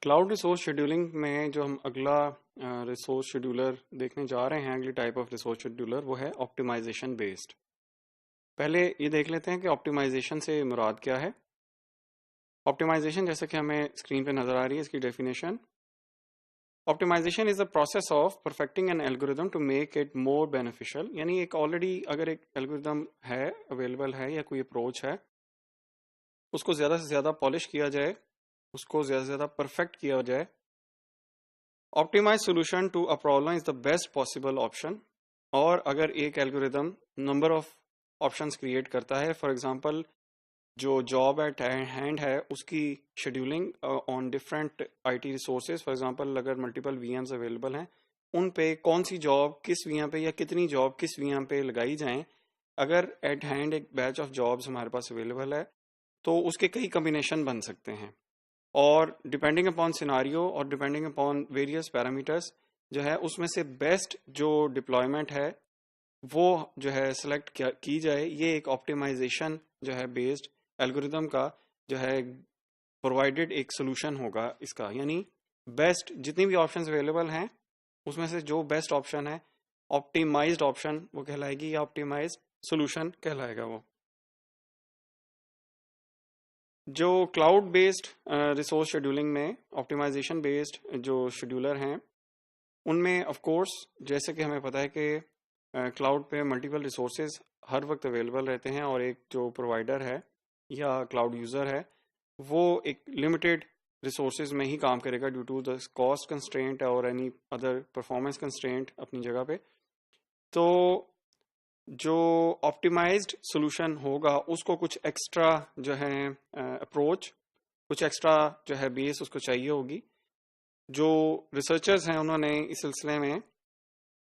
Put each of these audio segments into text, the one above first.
Cloud resource scheduling में जो हम अगला रिसोर्स शेड्यूलर देखने जा रहे हैं, अगली टाइप ऑफ रिसोर्स शेड्यूलर, वो है ऑप्टिमाइजेशन बेस्ड। पहले ये देख लेते हैं कि ऑप्टिमाइजेशन से मुराद क्या है। ऑप्टिमाइजेशन जैसे कि हमें स्क्रीन पे नजर आ रही है, इसकी definition: optimisation is the process of perfecting an algorithm to make it more beneficial. यानी एक ऑलरेडी अगर एक एल्गोरिदम है, अवेलेबल है, या कोई अप्रोच है, उसको ज़्यादा से ज़्यादा पॉलिश किया जाए, उसको ज़्यादा से ज़्यादा परफेक्ट किया जाए। Optimise solution to a problem is the best possible option. और अगर एक algorithm number of options create करता है, फॉर एग्जांपल जो जॉब एट हैंड है उसकी scheduling on different IT resources, for example अगर मल्टीपल वीएम्स अवेलेबल हैं, उन पे कौन सी जॉब किस वीएम पे या कितनी जॉब किस वीएम पे लगाई जाएं। अगर एट हैंड एक बैच ऑफ जॉब्स हमारे पास अवेलेबल है तो उसके कई कॉम्बिनेशन बन सकते हैं, और डिपेंडिंग अपॉन सिनारियो और डिपेंडिंग अपॉन वेरियस पैरामीटर्स जो है उसमें से बेस्ट जो डिप्लॉयमेंट है वो जो है सिलेक्ट की जाए। ये एक ऑप्टिमाइजेशन जो है बेस्ड एल्गोरिदम का जो है प्रोवाइडेड एक सोल्यूशन होगा इसका। यानी बेस्ट जितनी भी ऑप्शंस अवेलेबल हैं उसमें से जो बेस्ट ऑप्शन है, ऑप्टिमाइज्ड ऑप्शन वो कहलाएगी, या ऑप्टिमाइज्ड सोल्यूशन कहलाएगा वो। जो क्लाउड बेस्ड रिसोर्स शेड्यूलिंग में ऑप्टिमाइजेशन बेस्ड जो शेड्यूलर हैं उनमें ऑफ कोर्स जैसे कि हमें पता है कि क्लाउड पे मल्टीपल रिसोर्सेज हर वक्त अवेलेबल रहते हैं, और एक जो प्रोवाइडर है या क्लाउड यूज़र है वो एक लिमिटेड रिसोर्सेज में ही काम करेगा due to the cost constraint और एनी अदर परफॉर्मेंस कंस्ट्रेंट अपनी जगह पे। तो जो ऑप्टिमाइज्ड सॉल्यूशन होगा उसको कुछ एक्स्ट्रा जो है अप्रोच, कुछ एक्स्ट्रा जो है बेस उसको चाहिए होगी। जो रिसर्चर्स हैं उन्होंने इस सिलसिले में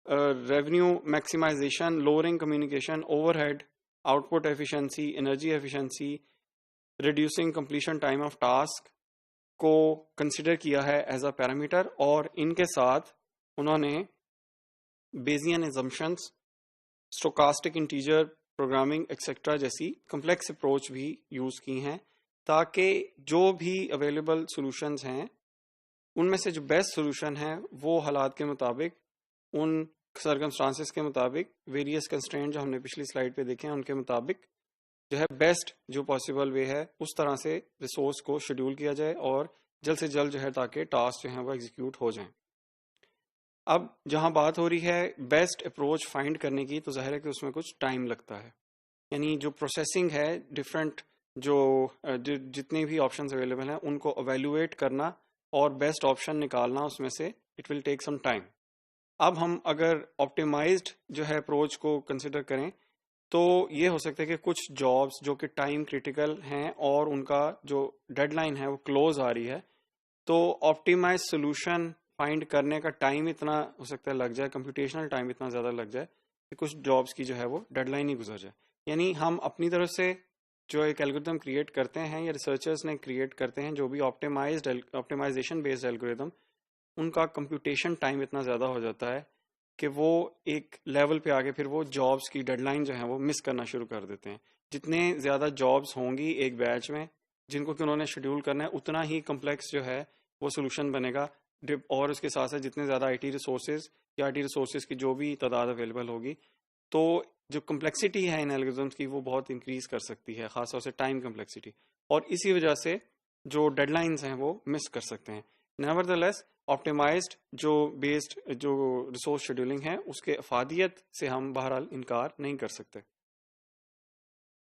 revenue maximisation, lowering communication overhead, output efficiency, energy efficiency, reducing completion time of task को कंसिडर किया है एज अ पैरामीटर, और इनके साथ उन्होंने Bayesian assumptions, stochastic integer programming etcetera जैसी कम्प्लेक्स अप्रोच भी यूज़ की हैं, ताकि जो भी अवेलेबल सॉल्यूशंस हैं उनमें से जो बेस्ट सॉल्यूशन है वो हालात के मुताबिक, उन सर्कमस्टांसेस के मुताबिक, वेरियस कंस्ट्रेंट जो हमने पिछली स्लाइड पे देखे हैं उनके मुताबिक जो है बेस्ट जो पॉसिबल वे है उस तरह से रिसोर्स को शेड्यूल किया जाए और जल्द से जल्द जो है ताकि टास्क जो है वो एग्जीक्यूट हो जाएं। अब जहां बात हो रही है बेस्ट अप्रोच फाइंड करने की, तो जाहिर है कि उसमें कुछ टाइम लगता है। यानी जो प्रोसेसिंग है डिफरेंट जो जितने भी ऑप्शंस अवेलेबल हैं उनको एवेल्युएट करना और बेस्ट ऑप्शन निकालना, उसमें से it will take some time. अब हम अगर ऑप्टिमाइज्ड जो है अप्रोच को कंसिडर करें तो ये हो सकता है कि कुछ जॉब्स जो कि टाइम क्रिटिकल हैं और उनका जो डेडलाइन है वो क्लोज आ रही है, तो ऑप्टिमाइज सोल्यूशन फाइंड करने का टाइम इतना हो सकता है लग जाए, कंप्यूटेशनल टाइम इतना ज़्यादा लग जाए कि कुछ जॉब्स की जो है वो डेडलाइन ही गुजर जाए। यानी हम अपनी तरफ से जो एक एल्गोरिदम क्रिएट करते हैं या रिसर्चर्स ने क्रिएट करते हैं जो भी ऑप्टिमाइजेशन बेस्ड एल्गोरिदम, उनका कंप्यूटेशन टाइम इतना ज़्यादा हो जाता है कि वो एक लेवल पे आके फिर वो जॉब्स की डेडलाइन जो है वो मिस करना शुरू कर देते हैं। जितने ज़्यादा जॉब्स होंगी एक बैच में जिनको कि उन्होंने शेड्यूल करना है, उतना ही कम्प्लेक्स जो है वो सोल्यूशन बनेगा। और उसके साथ साथ जितने ज़्यादा आईटी रिसोर्सेज या आईटी रिसोर्सेज की जो भी तादाद अवेलेबल होगी, तो जो कम्प्लेक्सिटी है इन एल्गोरिथम्स की वो बहुत इंक्रीज कर सकती है, खासतौर से टाइम कम्प्लेक्सिटी, और इसी वजह से जो डेडलाइंस हैं वो मिस कर सकते हैं। नेवरदलेस ऑप्टिमाइज्ड जो बेस्ड जो रिसोर्स शेड्यूलिंग है उसके अफादियत से हम बहरहाल इनकार नहीं कर सकते।